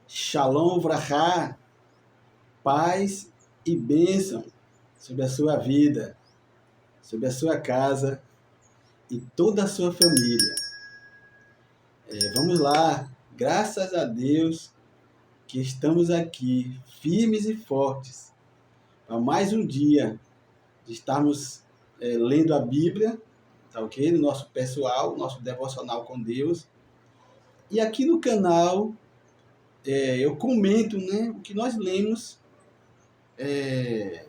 Shalom Vrachá, paz e bênção sobre a sua vida, sobre a sua casa e toda a sua família. Vamos lá, graças a Deus que estamos aqui firmes e fortes para mais um dia de estarmos lendo a Bíblia, tá ok? No nosso pessoal, nosso devocional com Deus. E aqui no canal eu comento, né, o que nós lemos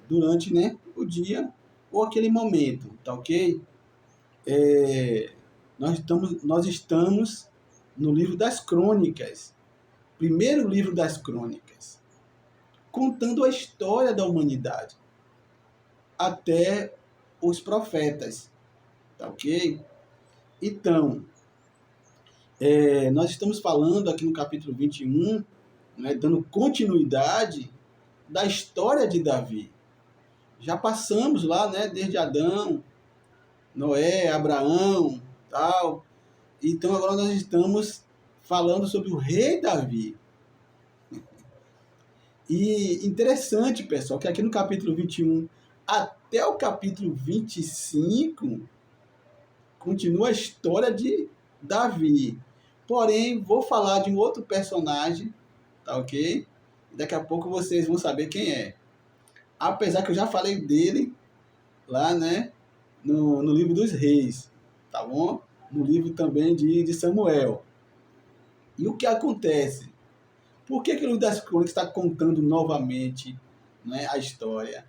durante, né, o dia ou aquele momento, tá ok? Nós estamos no livro das Crônicas, primeiro livro das Crônicas, contando a história da humanidade até os profetas, tá ok? Então, nós estamos falando aqui no capítulo 21, né, dando continuidade da história de Davi. Já passamos lá, né, desde Adão, Noé, Abraão, tal. Então agora nós estamos falando sobre o rei Davi. E interessante, pessoal, que aqui no capítulo 21 até o capítulo 25 continua a história de Davi. Porém, vou falar de um outro personagem, tá ok? Daqui a pouco vocês vão saber quem é. Apesar que eu já falei dele lá, né, no livro dos reis, tá bom? No livro também de Samuel. E o que acontece? Por que o livro das Crônicas está contando novamente, né, a história?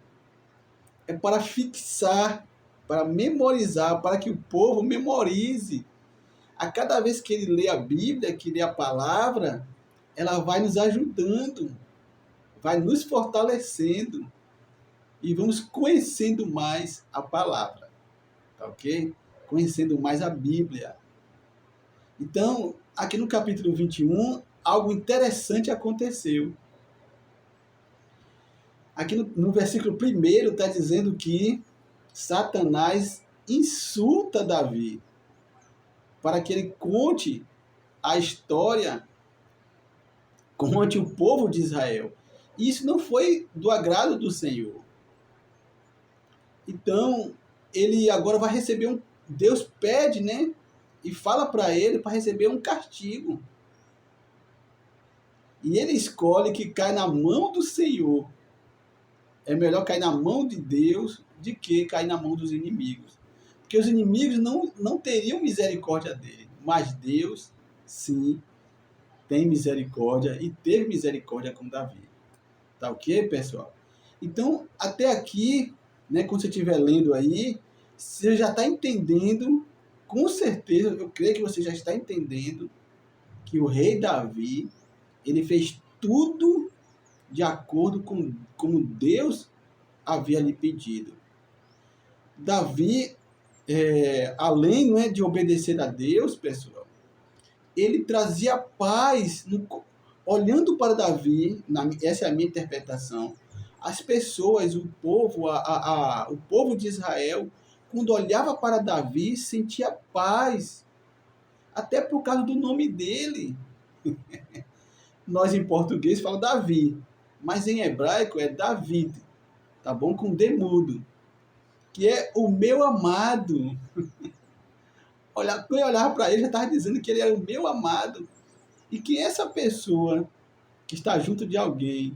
É para fixar, para memorizar, para que o povo memorize. A cada vez que ele lê a Bíblia, que lê a palavra, ela vai nos ajudando, vai nos fortalecendo e vamos conhecendo mais a palavra, tá ok? Conhecendo mais a Bíblia. Então, aqui no capítulo 21, algo interessante aconteceu. Aqui no versículo 1 está dizendo que Satanás insulta Davi para que ele conte a história, conte o povo de Israel. E isso não foi do agrado do Senhor. Então, ele agora vai receber um... Deus pede, né? E fala para ele para receber um castigo. E ele escolhe que cai na mão do Senhor. É melhor cair na mão de Deus do que cair na mão dos inimigos. Porque os inimigos não teriam misericórdia dele. Mas Deus, sim, tem misericórdia e teve misericórdia com Davi. Tá ok, pessoal? Então, até aqui, né, quando você estiver lendo aí, você já está entendendo, com certeza, eu creio que você já está entendendo que o rei Davi, ele fez tudo de acordo com como Deus havia lhe pedido. Davi, além, não é, de obedecer a Deus, pessoal, ele trazia paz. Olhando para Davi, essa é a minha interpretação, as pessoas, o povo, o povo de Israel, quando olhava para Davi, sentia paz, até por causa do nome dele. Nós em português falamos Davi, mas em hebraico é David, tá bom? Com D mudo, que é o meu amado. Quando eu olhava para ele, já estava dizendo que ele era o meu amado. E que essa pessoa que está junto de alguém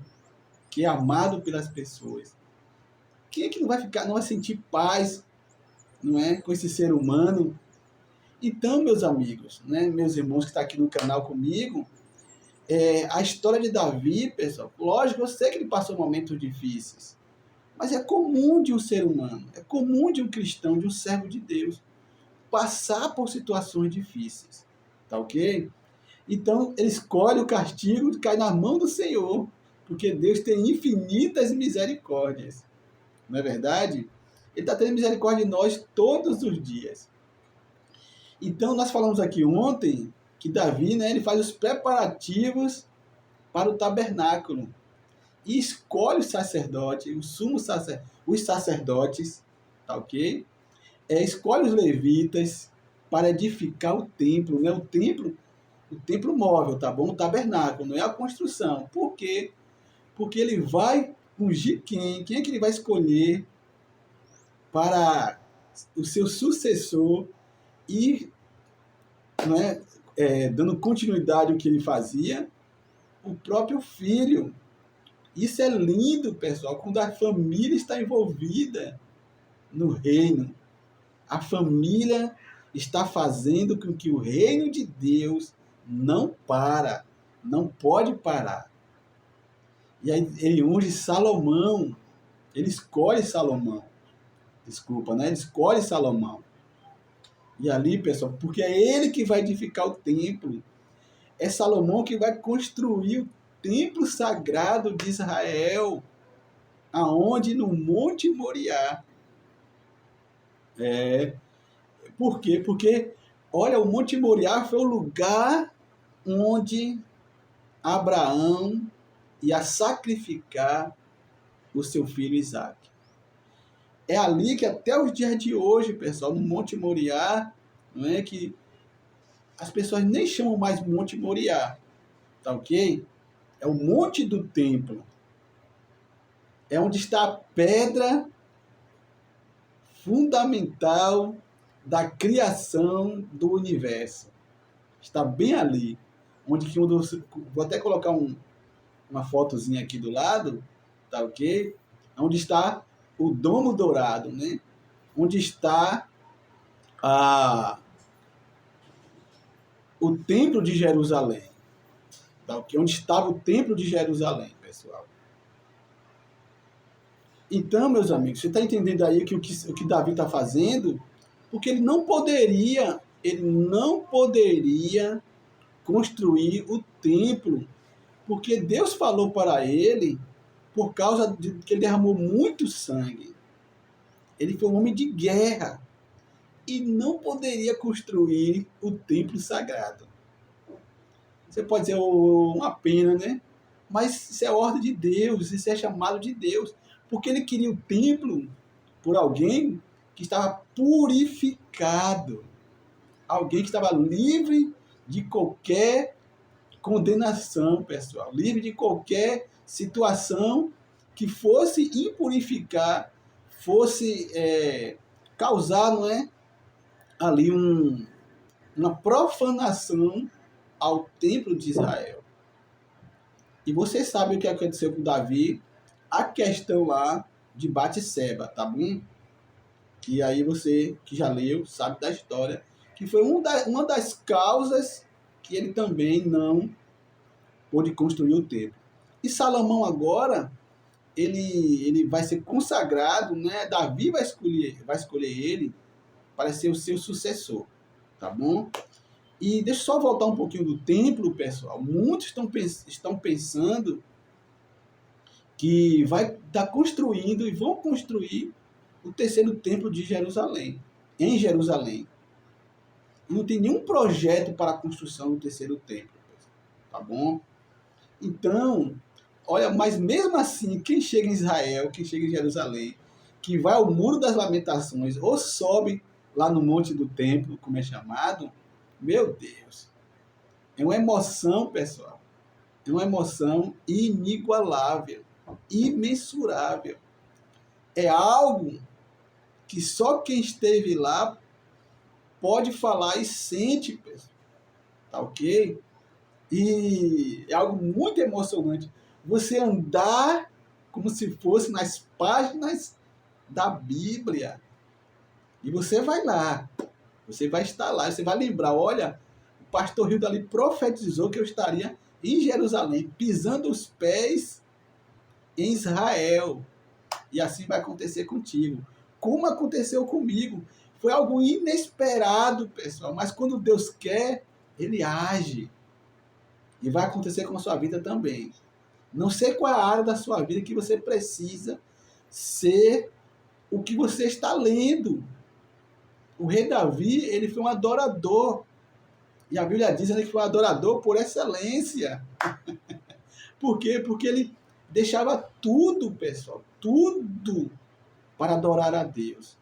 que é amado pelas pessoas, quem é que não vai sentir paz, não é, com esse ser humano? Então, meus amigos, né, meus irmãos que estão aqui no canal comigo, a história de Davi, pessoal, lógico, eu sei que ele passou momentos difíceis, mas é comum de um ser humano, é comum de um cristão, de um servo de Deus, passar por situações difíceis, tá ok? Então, ele escolhe o castigo, cai na mão do Senhor, porque Deus tem infinitas misericórdias, não é verdade? Ele está tendo misericórdia de nós todos os dias. Então, nós falamos aqui ontem que Davi, né, ele faz os preparativos para o tabernáculo e escolhe o sacerdote, os sacerdotes, tá ok? Escolhe os levitas para edificar o templo, né? O templo O templo móvel, tá bom? O tabernáculo, não é a construção. Por quê? Porque ele vai ungir quem? Quem é que ele vai escolher para o seu sucessor e, não é, dando continuidade ao que ele fazia? O próprio filho. Isso é lindo, pessoal, quando a família está envolvida no reino. A família está fazendo com que o reino de Deus não para, não pode parar. E aí ele unge Salomão, ele escolhe Salomão. Desculpa, né? Ele escolhe Salomão. E ali, pessoal, porque é ele que vai edificar o templo. É Salomão que vai construir o templo sagrado de Israel, aonde no Monte Moriá. Por quê? Porque, olha, o Monte Moriá foi o lugar onde Abraão ia sacrificar o seu filho Isaque. É ali que até os dias de hoje, pessoal, no Monte Moriá, não é que as pessoas nem chamam mais Monte Moriá, tá ok? É o Monte do Templo. É onde está a pedra fundamental da criação do universo. Está bem ali. Onde que vou até colocar uma fotozinha aqui do lado, tá ok? Onde está o Domo Dourado, né? Onde está o Templo de Jerusalém. Tá ok? Onde estava o Templo de Jerusalém, pessoal. Então, meus amigos, você está entendendo aí que o que Davi está fazendo? Porque ele não poderia construir o templo, porque Deus falou para ele, por causa de que ele derramou muito sangue. Ele foi um homem de guerra e não poderia construir o templo sagrado. Você pode dizer, uma pena, né? Mas isso é ordem de Deus, isso é chamado de Deus. Porque ele queria o templo por alguém que estava purificado. Alguém que estava livre de qualquer condenação, pessoal. Livre de qualquer situação que fosse impurificar, fosse causar, não é, ali uma profanação ao templo de Israel. E vocês sabem o que aconteceu com Davi, a questão lá de Batseba, tá bom? Que aí você que já leu, sabe da história, que foi uma das causas que ele também não pôde construir o templo. E Salomão agora, ele vai ser consagrado, né? Davi vai escolher ele para ser o seu sucessor, tá bom? E deixa eu só voltar um pouquinho do templo, pessoal. Muitos estão pensando que vai estar construindo e vão construir o terceiro templo de Jerusalém, em Jerusalém. E não tem nenhum projeto para a construção do terceiro templo, tá bom? Então, olha, mas mesmo assim, quem chega em Israel, quem chega em Jerusalém, que vai ao Muro das Lamentações ou sobe lá no Monte do Templo, como é chamado, meu Deus, é uma emoção, pessoal. É uma emoção inigualável, imensurável. É algo que só quem esteve lá pode falar e sente, pessoal. Tá ok? E é algo muito emocionante. Você andar como se fosse nas páginas da Bíblia. E você vai lá. Você vai estar lá. Você vai lembrar, olha, o pastor Rildo ali profetizou que eu estaria em Jerusalém, pisando os pés em Israel. E assim vai acontecer contigo. Como aconteceu comigo. Foi algo inesperado, pessoal. Mas quando Deus quer, Ele age. E vai acontecer com a sua vida também. Não sei qual é a área da sua vida que você precisa ser o que você está lendo. O rei Davi, ele foi um adorador. E a Bíblia diz que ele foi um adorador por excelência. Por quê? Porque ele deixava tudo, pessoal, tudo para adorar a Deus.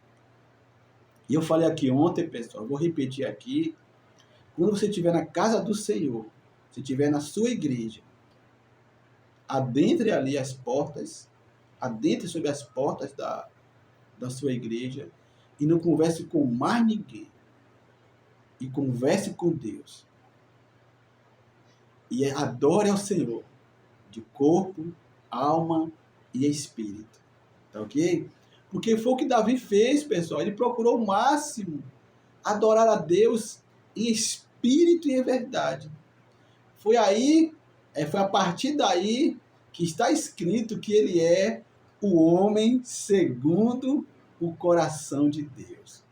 E eu falei aqui ontem, pessoal, vou repetir aqui. quando você estiver na casa do Senhor, se estiver na sua igreja, adentre ali as portas, adentre sobre as portas da sua igreja e não converse com mais ninguém. E converse com Deus. E adore ao Senhor de corpo, alma e espírito. Tá ok? Porque foi o que Davi fez, pessoal. Ele procurou o máximo adorar a Deus em espírito e em verdade. Foi a partir daí que está escrito que ele é o homem segundo o coração de Deus.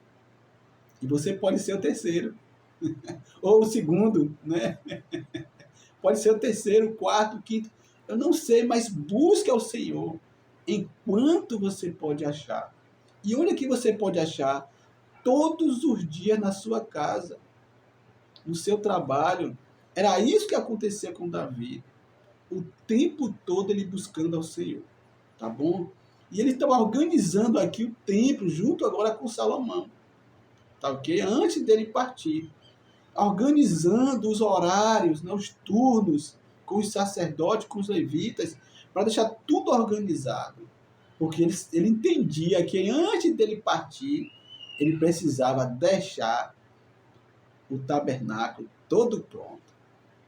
E você pode ser o terceiro. Ou o segundo, né? Pode ser o terceiro, o quarto, o quinto. Eu não sei, mas busque ao Senhor enquanto você pode achar. E onde é que você pode achar? Todos os dias na sua casa, no seu trabalho. Era isso que acontecia com Davi. O tempo todo ele buscando ao Senhor. Tá bom? E ele estava organizando aqui o templo, junto agora com Salomão. Tá ok? Antes dele partir. Organizando os horários, né, os turnos, com os sacerdotes, com os levitas, para deixar tudo organizado. Porque ele entendia que antes dele partir, ele precisava deixar o tabernáculo todo pronto.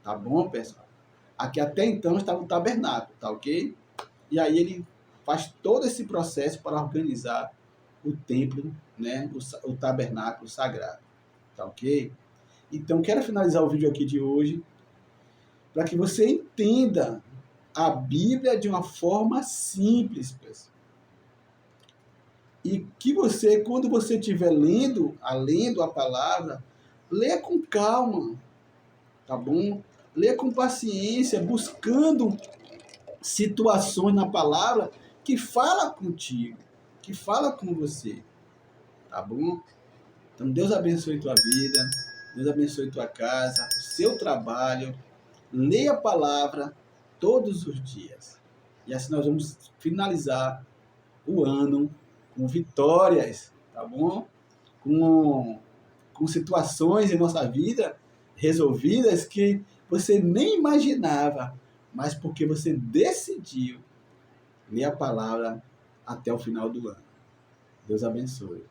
Tá bom, pessoal? Aqui até então estava o tabernáculo, tá ok? E aí ele faz todo esse processo para organizar o templo, né, o tabernáculo sagrado. Tá ok? Então, quero finalizar o vídeo aqui de hoje para que você entenda a Bíblia de uma forma simples, pessoal. E que você, quando você estiver lendo a palavra, leia com calma, tá bom? Leia com paciência, buscando situações na palavra que fala contigo, que fala com você, tá bom? Então, Deus abençoe tua vida, Deus abençoe tua casa, o seu trabalho. Leia a palavra todos os dias. E assim nós vamos finalizar o ano com vitórias, tá bom? Com situações em nossa vida resolvidas que você nem imaginava, mas porque você decidiu ler a palavra até o final do ano. Deus abençoe.